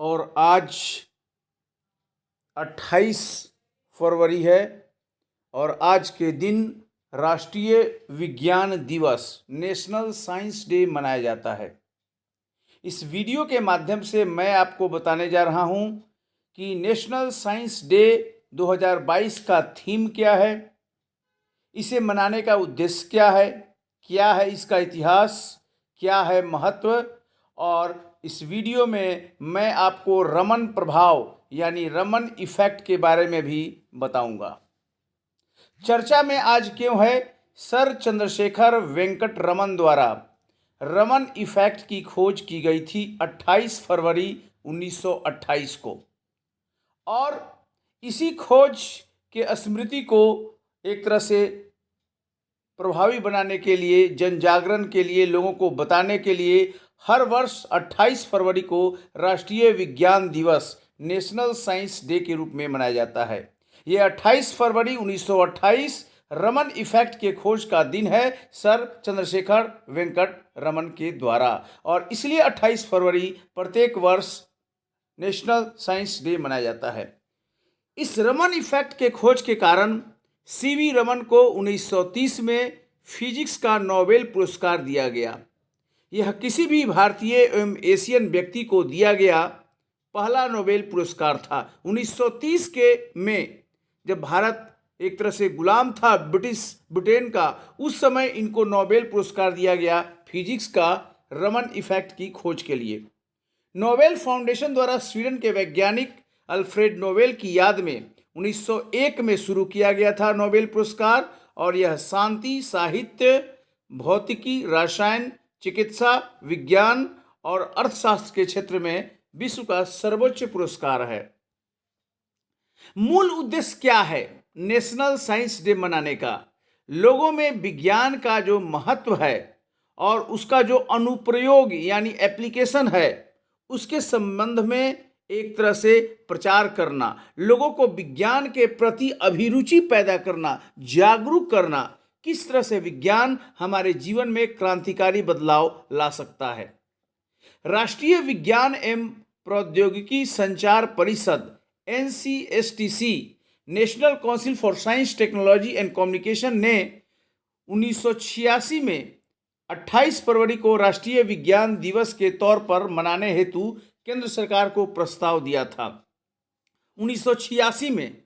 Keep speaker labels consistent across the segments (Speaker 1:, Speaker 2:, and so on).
Speaker 1: और आज 28 फरवरी है और आज के दिन राष्ट्रीय विज्ञान दिवस नेशनल साइंस डे मनाया जाता है। इस वीडियो के माध्यम से मैं आपको बताने जा रहा हूं कि नेशनल साइंस डे 2022 का थीम क्या है, इसे मनाने का उद्देश्य क्या है इसका इतिहास, क्या है महत्व, और इस वीडियो में मैं आपको रमन प्रभाव यानी रमन इफेक्ट के बारे में भी बताऊंगा। चर्चा में आज क्यों है? सर चंद्रशेखर वेंकट रमन द्वारा रमन इफेक्ट की खोज की गई थी 28 फरवरी 1928 को, और इसी खोज के स्मृति को एक तरह से प्रभावी बनाने के लिए, जन जागरण के लिए, लोगों को बताने के लिए हर वर्ष 28 फरवरी को राष्ट्रीय विज्ञान दिवस नेशनल साइंस डे के रूप में मनाया जाता है। ये 28 फरवरी 1928 रमन इफेक्ट के खोज का दिन है सर चंद्रशेखर वेंकट रमन के द्वारा, और इसलिए 28 फरवरी प्रत्येक वर्ष नेशनल साइंस डे मनाया जाता है। इस रमन इफेक्ट के खोज के कारण सीवी रमन को 1930 में फिजिक्स का नोबेल पुरस्कार दिया गया। यह किसी भी भारतीय एवं एशियन व्यक्ति को दिया गया पहला नोबेल पुरस्कार था। 1930 के में जब भारत एक तरह से गुलाम था ब्रिटेन का, उस समय इनको नोबेल पुरस्कार दिया गया फिजिक्स का रमन इफेक्ट की खोज के लिए। नोबेल फाउंडेशन द्वारा स्वीडन के वैज्ञानिक अल्फ्रेड नोबेल की याद में 1901 में शुरू किया गया था नोबेल पुरस्कार, और यह शांति, साहित्य, भौतिकी, रसायन, चिकित्सा, विज्ञान और अर्थशास्त्र के क्षेत्र में विश्व का सर्वोच्च पुरस्कार है। मूल उद्देश्य क्या है नेशनल साइंस डे मनाने का? लोगों में विज्ञान का जो महत्व है और उसका जो अनुप्रयोग यानी एप्लीकेशन है, उसके संबंध में एक तरह से प्रचार करना, लोगों को विज्ञान के प्रति अभिरुचि पैदा करना, जागरूक करना, किस तरह से विज्ञान हमारे जीवन में क्रांतिकारी बदलाव ला सकता है। राष्ट्रीय विज्ञान एवं प्रौद्योगिकी संचार परिषद NCSTC national council for science, technology and communication ने 1986 में 28 फरवरी को राष्ट्रीय विज्ञान दिवस के तौर पर मनाने हेतु केंद्र सरकार को प्रस्ताव दिया था 1986 में,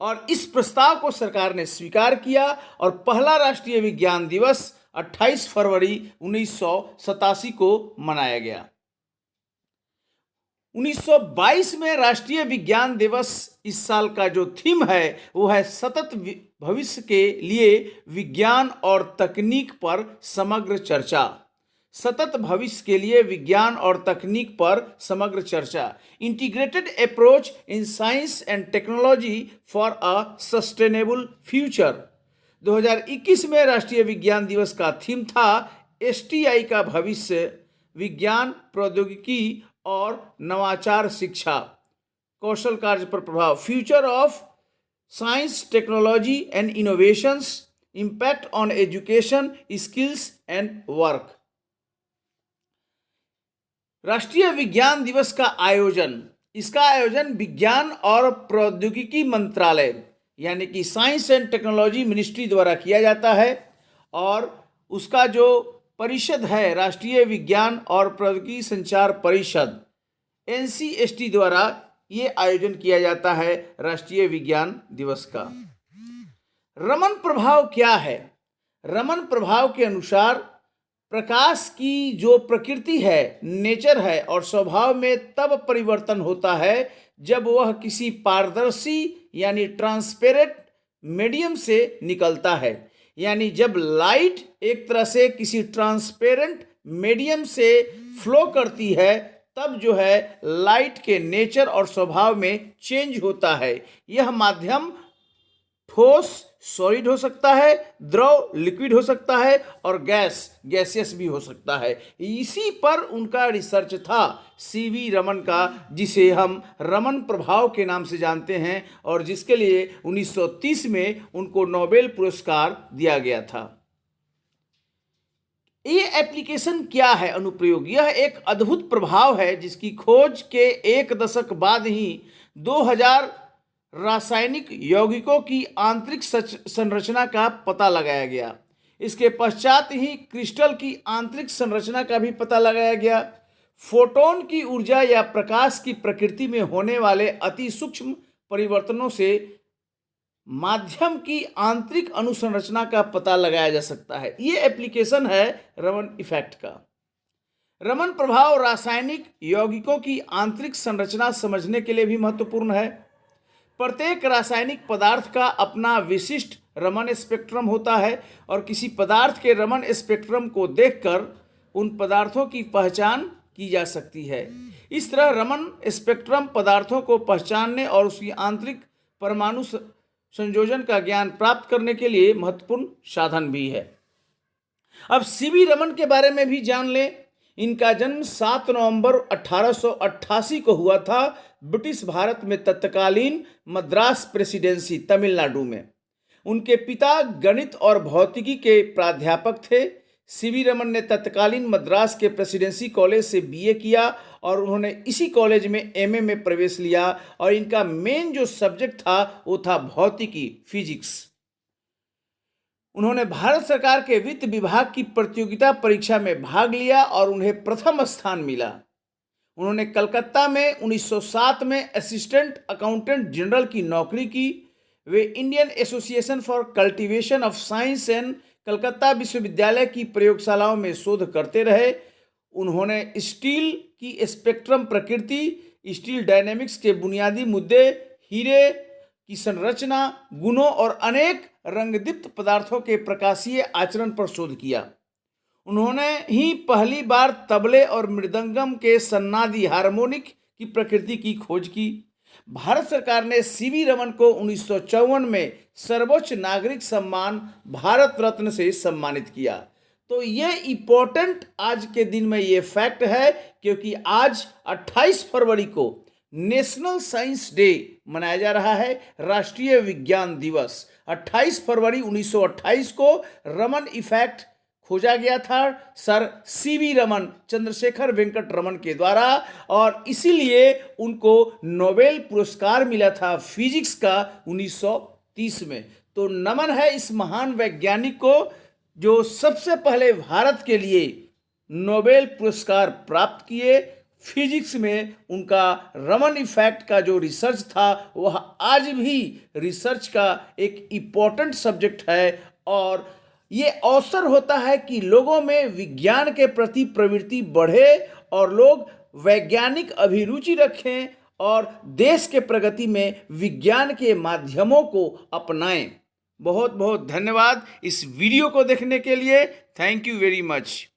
Speaker 1: और इस प्रस्ताव को सरकार ने स्वीकार किया और पहला राष्ट्रीय विज्ञान दिवस 28 फरवरी 1987 को मनाया गया। 1922 में राष्ट्रीय विज्ञान दिवस, इस साल का जो थीम है वो है सतत भविष्य के लिए विज्ञान और तकनीक पर समग्र चर्चा। सतत भविष्य के लिए विज्ञान और तकनीक पर समग्र चर्चा, integrated approach in science and technology for a sustainable future. 2021 में राष्ट्रीय विज्ञान दिवस का थीम था STI का भविष्य, विज्ञान, प्रौद्योगिकी और नवाचार, शिक्षा, कौशल कार्य पर प्रभाव, future of science, technology and innovations, impact on education, skills and work. राष्ट्रीय विज्ञान दिवस का आयोजन, इसका आयोजन विज्ञान और प्रौद्योगिकी मंत्रालय यानी कि साइंस एंड टेक्नोलॉजी मिनिस्ट्री द्वारा किया जाता है, और उसका जो परिषद है राष्ट्रीय विज्ञान और प्रौद्योगिकी संचार परिषद NCST द्वारा ये आयोजन किया जाता है राष्ट्रीय विज्ञान दिवस का। रमन प्रभाव क्या है? रमन प्रभाव के अनुसार प्रकाश की जो प्रकृति है, नेचर है, और स्वभाव में तब परिवर्तन होता है जब वह किसी पारदर्शी यानी ट्रांसपेरेंट मीडियम से निकलता है। यानी जब लाइट एक तरह से किसी ट्रांसपेरेंट मीडियम से फ्लो करती है, तब जो है लाइट के नेचर और स्वभाव में चेंज होता है। यह माध्यम ठोस सॉलिड हो सकता है, द्रव लिक्विड हो सकता है, और गैसियस भी हो सकता है। इसी पर उनका रिसर्च था CV रमन का, जिसे हम रमन प्रभाव के नाम से जानते हैं, और जिसके लिए 1930 में उनको नोबेल पुरस्कार दिया गया था। ये एप्लीकेशन क्या है अनुप्रयोग? यह एक अद्भुत प्रभाव है जिसकी खोज के एक दशक बाद ही 2000 रासायनिक यौगिकों की आंतरिक संरचना का पता लगाया गया। इसके पश्चात ही क्रिस्टल की आंतरिक संरचना का भी पता लगाया गया। फोटोन की ऊर्जा या प्रकाश की प्रकृति में होने वाले अति सूक्ष्म परिवर्तनों से माध्यम की आंतरिक अनुसंरचना का पता लगाया जा सकता है। ये एप्लीकेशन है रमन इफेक्ट का। रमन प्रभाव रासायनिक यौगिकों की आंतरिक संरचना समझने के लिए भी महत्वपूर्ण है। प्रत्येक रासायनिक पदार्थ का अपना विशिष्ट रमन स्पेक्ट्रम होता है और किसी पदार्थ के रमन स्पेक्ट्रम को देखकर उन पदार्थों की पहचान की जा सकती है। इस तरह रमन स्पेक्ट्रम पदार्थों को पहचानने और उसकी आंतरिक परमाणु संयोजन का ज्ञान प्राप्त करने के लिए महत्वपूर्ण साधन भी है। अब सीवी रमन के बारे में भी जान लें। इनका जन्म 7 नवंबर 1888 को हुआ था ब्रिटिश भारत में तत्कालीन मद्रास प्रेसिडेंसी तमिलनाडु में। उनके पिता गणित और भौतिकी के प्राध्यापक थे। सीवी रमन ने तत्कालीन मद्रास के प्रेसिडेंसी कॉलेज से बीए किया और उन्होंने इसी कॉलेज में एमए में प्रवेश लिया और इनका मेन जो सब्जेक्ट था वो था भौतिकी, फिजिक्स। उन्होंने भारत सरकार के वित्त विभाग की प्रतियोगिता परीक्षा में भाग लिया और उन्हें प्रथम स्थान मिला। उन्होंने कलकत्ता में 1907 में असिस्टेंट अकाउंटेंट जनरल की नौकरी की। वे Indian association for cultivation of science and Calcutta विश्वविद्यालय की प्रयोगशालाओं में शोध करते रहे। उन्होंने स्टील की स्पेक्ट्रम प्रकृति, स्टील डायनेमिक्स के बुनियादी मुद्दे, हीरे की संरचना, गुणों और अनेक रंगदीप्त पदार्थों के प्रकाशीय आचरण पर शोध किया। उन्होंने ही पहली बार तबले और मृदंगम के सन्नादी हार्मोनिक की प्रकृति की खोज की। भारत सरकार ने सीवी रमन को 1954 में सर्वोच्च नागरिक सम्मान भारत रत्न से सम्मानित किया। तो ये इम्पोर्टेंट आज के दिन में ये फैक्ट है क्योंकि आज 28 फरवरी को नेशनल साइंस डे मनाया जा रहा है, राष्ट्रीय विज्ञान दिवस। 28 फरवरी 1928 को रमन इफेक्ट खोजा गया था सर सीवी रमन, चंद्रशेखर वेंकट रमन के द्वारा, और इसीलिए उनको नोबेल पुरस्कार मिला था फिजिक्स का 1930 में। तो नमन है इस महान वैज्ञानिक को जो सबसे पहले भारत के लिए नोबेल पुरस्कार प्राप्त किए। फिजिक्स में उनका रमन इफेक्ट का जो रिसर्च था वह आज भी रिसर्च का एक इम्पोर्टेंट सब्जेक्ट है और ये अवसर होता है कि लोगों में विज्ञान के प्रति प्रवृत्ति बढ़े और लोग वैज्ञानिक अभिरुचि रखें और देश के प्रगति में विज्ञान के माध्यमों को अपनाएं। बहुत बहुत धन्यवाद इस वीडियो को देखने के लिए। Thank you very much.